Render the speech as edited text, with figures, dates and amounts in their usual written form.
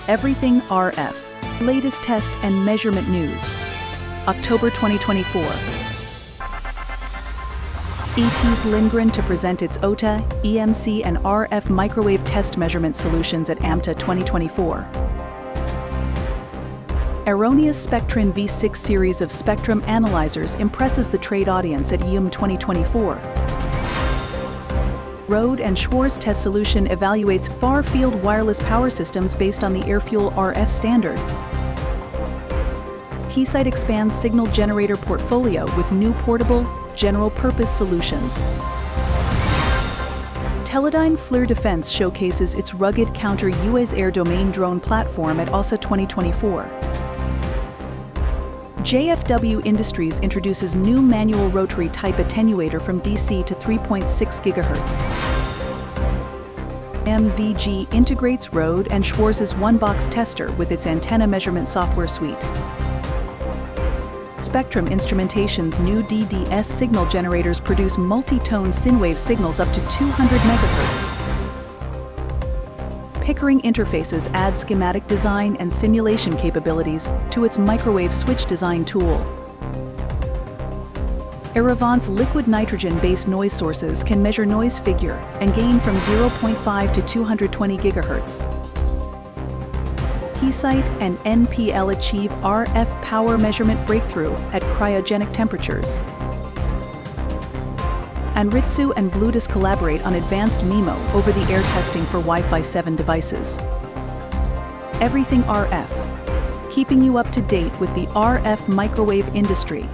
Everything RF. Latest test and measurement news. October 2024. ET's Lindgren to present its OTA, EMC and RF microwave test measurement solutions at AMTA 2024. Aronia's Spectrin V6 series of spectrum analyzers impresses the trade audience at EUM 2024. Rohde and Schwarz test solution evaluates far-field wireless power systems based on the AirFuel RF standard. Keysight expands signal generator portfolio with new portable, general-purpose solutions. Teledyne FLIR Defense showcases its rugged counter-UAS air domain drone platform at ASA 2024. JFW Industries introduces new manual rotary type attenuator from DC to 3.6 GHz. MVG integrates Rohde and Schwarz's one-box tester with its antenna measurement software suite. Spectrum Instrumentation's new DDS signal generators produce multi-tone SynWave signals up to 200 MHz. Pickering Interfaces adds schematic design and simulation capabilities to its microwave switch design tool. Aerovant's liquid nitrogen-based noise sources can measure noise figure and gain from 0.5 to 220 GHz. Keysight and NPL achieve RF power measurement breakthrough at cryogenic temperatures. Anritsu and Bluetest collaborate on advanced MIMO over-the-air testing for Wi-Fi 7 devices. Everything RF, keeping you up to date with the RF microwave industry.